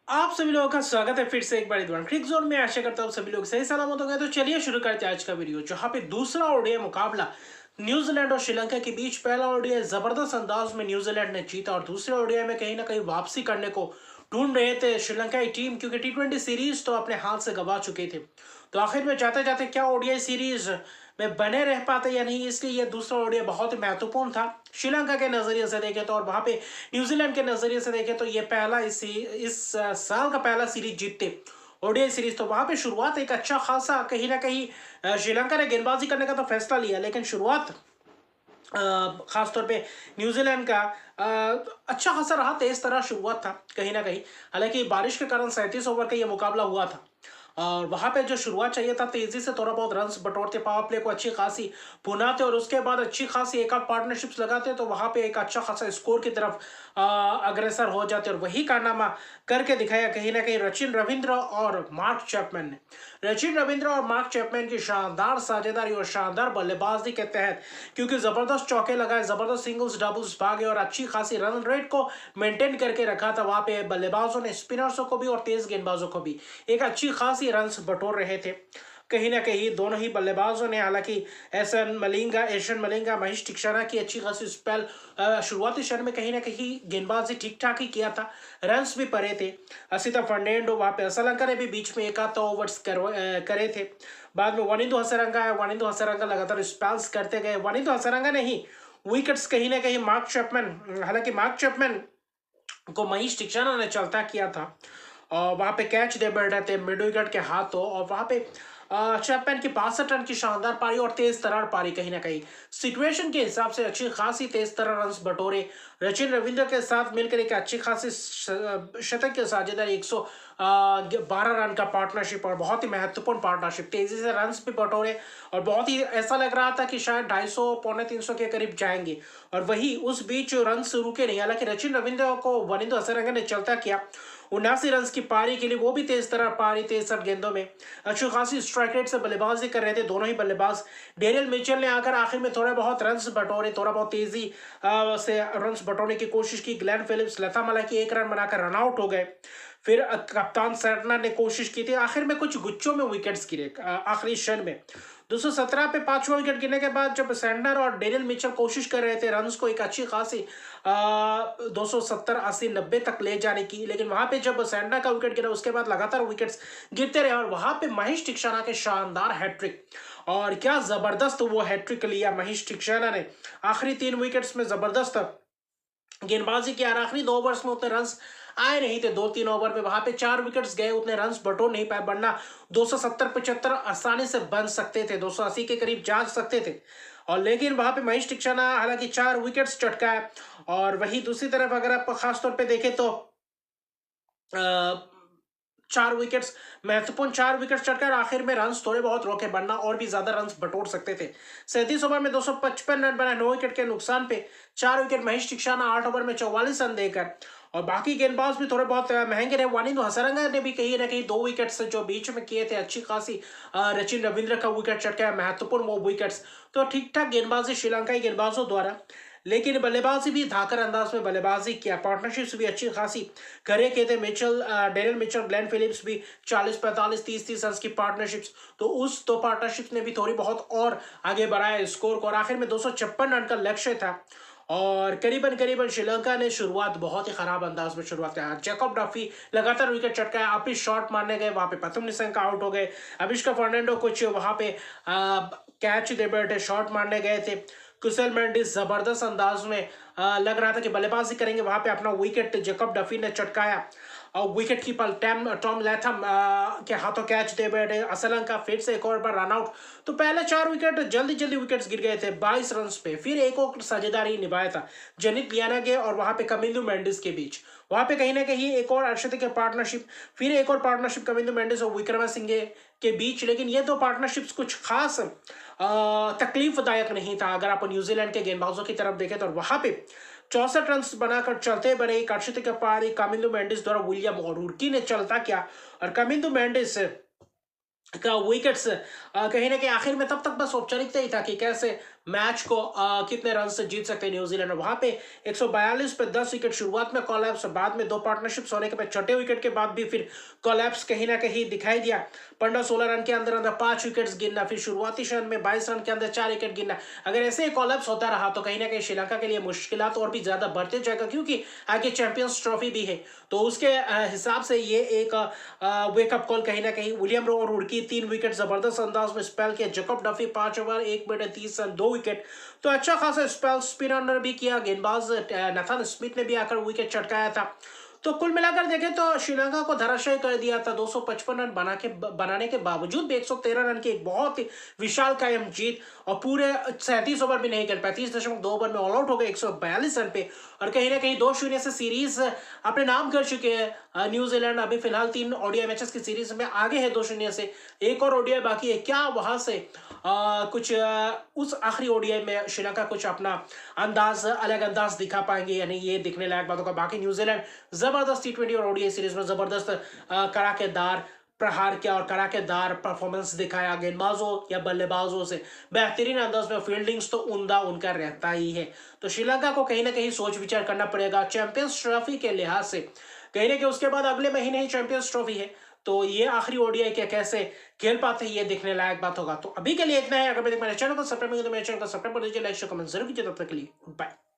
आप सभी लोगों का स्वागत है फिर से एक बार इधर क्रिक जोन में। आशा करता हूँ सभी लोग सही सलामत हो गए। तो चलिए शुरू करते हैं आज का वीडियो, जहाँ पे दूसरा ओडीआई मुकाबला न्यूजीलैंड और श्रीलंका के बीच। पहला ओडीआई जबरदस्त अंदाज में न्यूजीलैंड ने जीता और दूसरे ओडीआई में कहीं ना कहीं वापसी करने को ढूंढ रहे थे श्रीलंकाई टीम, क्योंकि टी20 सीरीज तो अपने हाथ से गंवा चुके थे। तो आखिर में जाते जाते क्या ओडीआई सीरीज में बने रह पाते या नहीं, इसलिए यह दूसरा ओडीआई बहुत ही महत्वपूर्ण था श्रीलंका के नजरिए से देखें तो। और वहां पे न्यूजीलैंड के नजरिए से देखें तो ये पहला इस साल का पहला सीरीज जीतते ओडीआई सीरीज। तो वहां पे शुरुआत एक अच्छा खासा कहीं ना कहीं श्रीलंका ने गेंदबाजी करने का तो फैसला लिया, लेकिन शुरुआत खासतौर पे न्यूजीलैंड का अच्छा खासा रहा, तेज तरह शुरुआत था कहीं ना कहीं। हालांकि बारिश के कारण 37 ओवर का यह मुकाबला हुआ था और वहां पे जो शुरुआत चाहिए था तेजी से थोड़ा बहुत रन्स बटोरते, पावर प्ले को अच्छी खासी भुनाते और उसके बाद अच्छी खासी एक आध पार्टनरशिप्स लगाते तो वहां पे एक अच्छा खासा स्कोर की तरफ अग्रसर हो जाते। और वही कारनामा करके दिखाया कहीं ना कहीं रचिन रविंद्र और मार्क चैपमैन ने। रचिन रविंद्र और मार्क चैपमैन की शानदार साझेदारी और शानदार बल्लेबाजी के तहत, क्योंकि जबरदस्त चौके लगाए, जबरदस्त सिंगल्स डबल्स भागे और अच्छी खासी रन रेट को मेंटेन करके रखा था वहां पे बल्लेबाजों ने, स्पिनर्सों को भी और तेज गेंदबाजों को भी एक अच्छी खासी रन्स बटोर रहे थे कहीं ना कहीं दोनों ही बल्लेबाजों ने। हालांकि एशन मलिंगा, महेश टिक्षाना की अच्छी खासी स्पेल शुरुआती क्षण में कहीं ना कहीं गेंदबाजी ठीक ठाक ही किया था, रन्स भी पड़े थे। असिता फर्नांडो वहां पे असलंका ने भी बीच में एक आध ओवर्स करे थे। बाद में वनिंदु हसरंगा है, वनिंदु हसरंगा लगातार स्पेल्स करते गए। वनिंदु हसरंगा ने ही विकेट्स कहीं ना कहीं मार्क चैपमैन, हालांकि मार्क चैपमैन को महेश टिक्षाना ने चलता किया था और वहां पे कैच दे बैठ रहे थे मिड विकेट के हाथों। और वहां पे चैपमैन की 62 रन की शानदार पारी और तेज तर्रार पारी, कहीं ना कहीं सिचुएशन के हिसाब से अच्छी खासी तेज तर्रार रन बटोरे। रचिन रविंद्र के साथ मिलकर एक अच्छी खासी शतक के साझेदारी 112 रन का पार्टनरशिप और बहुत ही महत्वपूर्ण पार्टनरशिप, तेजी से रन भी बटोरे और बहुत ही ऐसा लग रहा था कि शायद 250 पौने 300 के करीब जाएंगे। और वही उस बीच रन रुके नहीं, हालांकि रचिन रविंद्र को वनिंदु हसरंगा ने चलता किया 79 रन की पारी के लिए, वो भी तेज तरह पारी, तेज सर गेंदों में अच्छी खासी स्ट्राइक रेट से बल्लेबाजी कर रहे थे दोनों ही बल्लेबाज। डेरियल मिचेल ने आकर आखिर में थोड़े बहुत रन्स बटोरे, थोड़ा बहुत तेजी से रन्स बटोरने की कोशिश की। ग्लेन फिलिप्स, लता मला की एक रन बनाकर रन आउट हो गए। फिर कप्तान सैंटनर ने कोशिश की थी, आखिर में कुछ गुच्छों में विकेट्स गिरे आखिरी क्षण में। 217 पे पांचवा विकेट गिरने के बाद जब सैंटनर और डेरियल मिचेल कोशिश कर रहे थे रन्स को एक अच्छी खासी 270 80 90 तक ले जाने की, लेकिन वहां पे जब सैंटनर का विकेट गिरा उसके बाद लगातार विकेट्स गिरते रहे और वहां पे महेश टिक्षाना के शानदार हैट्रिक, और क्या जबरदस्त वो हैट्रिक लिया महेश टिक्षाना ने। आखिरी 3 विकेट्स में जबरदस्त गेंदबाजी की और आखिरी 2 ओवर्स में उतने रन्स आए नहीं थे। 2-3 ओवर में वहां पे 4 विकेट्स गए, उतने रन्स बटोर नहीं पाए, वरना 270-75 आसानी से बन सकते थे, 280 के करीब जा सकते थे। और लेकिन वहां पे महेश टिक्षाना हालांकि 4 विकेट्स चटकाए। और वही दूसरी तरफ अगर आप खासतौर पे देखें तो 4 विकेट्स, महत्वपूर्ण 4 विकेट्स चटकार आखिर में रन्स थोड़े बहुत रोके, बनना और भी ज्यादा रन्स बटोर सकते थे। 37 ओवर में 255 रन बनाए 9 विकेट के नुकसान पे, 4 विकेट महेश टिक्षाना 8 ओवर में 44 रन देकर। और बाकी गेंदबाज भी थोड़े बहुत महंगे रहे। वनिंदु हसरंगा ने भी कहीं ना कहीं 2 विकेट्स जो बीच में किए थे अच्छी खासी, रचिन रविंद्र का विकेट चटका महत्वपूर्ण वो विकेट्स। तो ठीक ठाक गेंदबाजी श्रीलंकाई गेंदबाजों द्वारा, लेकिन बल्लेबाजी भी धाकर अंदाज में बल्लेबाजी किया, पार्टनरशिप्स भी अच्छी खासी करे के थे। डेरियल मिचेल, ग्लेन फिलिप्स भी 40-45 30-30 रन की पार्टनरशिप्स, तो उस 2 पार्टनरशिप्स ने भी थोड़ी बहुत और आगे बढ़ाया स्कोर को और आखिर में 256 रन का लक्ष्य था। और करीबन करीबन श्रीलंका ने शुरुआत बहुत ही खराब अंदाज में शुरुआत किया। जैकब डफी लगातार विकेट चटकाया, आप ही शॉट मारने गए, वहां पे प्रथम निशंका आउट हो गए। अभिषेक फर्नांडो कुछ वहां पे कैच दे बैठे, शॉट मारने गए थे। कुशल मेंडिस जबरदस्त अंदाज में लग रहा था कि बल्लेबाजी करेंगे, वहां पे अपना विकेट जैकब डफी ने चटकाया और विकेट कीपर टॉम लैथम के हाथों कैच दे बैठे। असलंका फिर से एक और बार रन आउट। तो पहले 4 विकेट जल्दी जल्दी विकेट्स गिर गए थे 22 रन पे। फिर एक और साझेदारी निभाया था जनित लियानागे और वहां पे कमिंदु मेंडिस के बीच, वहां पे कहीं ना कहीं एक और अर्शदीप के पार्टनरशिप, फिर एक और पार्टनरशिप कमिंदु मेंडिस और विक्रमासिंघे के बीच। लेकिन ये 2 पार्टनरशिप्स कुछ खास तकलीफदायक नहीं था अगर आप न्यूजीलैंड के गेंदबाजों की तरफ देखें तो। वहां पे 64 रन बनाकर चलते बने एक अर्शदीप के पारी कमिंदु मेंडिस द्वारा विलियम ओरुकी ने चलता किया और कमिंदु मेंडिस का विकेट्स कहीं ना कहीं आखिर में तब तक बस औपचारिकता ही था कि कैसे मैच को कितने रन से जीत सकते हैं न्यूजीलैंड। वहां पे 142 पे 10 विकेट, शुरुआत में कोलैप्स, बाद में 2 पार्टनरशिप्स होने के बाद छठे विकेट के बाद भी फिर कोलैप्स कहीं ना कहीं दिखाई दिया। 15-16 रन के अंदर अंदर 5 विकेट्स गिरना, फिर शुरुआती क्षण में 22 रन के अंदर 4 विकेट गिरना। अगर ऐसे ही कोलैप्स होता रहा तो कहीं ना कहीं श्रीलंका के लिए मुश्किलात और भी ज्यादा बढ़ते जाएगा, क्योंकि आगे चैंपियंस ट्रॉफी भी है। तो उसके हिसाब से ये एक वेकअप कॉल कहीं ना कहीं। विलियम रो और उड़की 3 विकेट जबरदस्त अंदाज में स्पेल किया। Jacob Duffy 5 over 1 minute 30 run 2 wicket, तो अच्छा खासा स्पेल स्पिनर भी किया। गेंदबाज नथन स्मिथ ने भी आकर विकेट चटकाया था। तो कुल मिलाकर देखें तो श्रीलंका को धराशायी कर दिया था। 255 रन बनाने के बावजूद भी 113 रन की एक बहुत ही विशाल कायम जीत, और पूरे 37 ओवर भी नहीं कर, 35.2 ओवर में ऑल आउट हो गए 142 रन पे। और कहीं ना कहीं 2-0 से सीरीज अपने नाम कर चुके हैं न्यूजीलैंड। अभी फिलहाल 3 ओडीआई मैचेस की सीरीज में आगे है 2-0 से। एक और ओडीआई बाकी है, क्या वहां से कुछ उस आखिरी ओडीआई में श्रीलंका कुछ अपना अंदाज, अलग अंदाज दिखा पाएंगे, यानी ये दिखने लायक बात होगा। बाकी न्यूजीलैंड जबरदस्त T20 और ओडीआई सीरीज में जबरदस्त कड़ाकेदार प्रहार किया और कड़ाकेदार परफॉर्मेंस दिखाया। गेंदबाजों या बल्लेबाजों से बेहतरीन अंदाज में, फील्डिंग्स तो उमदा उनका रहता ही है। तो श्रीलंका को कहीं ना कहीं सोच विचार करना पड़ेगा चैंपियंस ट्रॉफी के लिहाज से। कहीं ना कहीं उसके बाद अगले महीने ही चैंपियंस ट्रॉफी है, तो ये आखिरी ओडीआई के कैसे खेल पाते हैं ये देखने लायक बात होगा। तो अभी के लिए इतना है। अगर मेरे चैनल को सब्सक्राइब नहीं तो मेरे चैनल को सब्सक्राइब कर दीजिए, लाइक शेयर कमेंट जरूर कीजिए। तब तक के लिए बाय।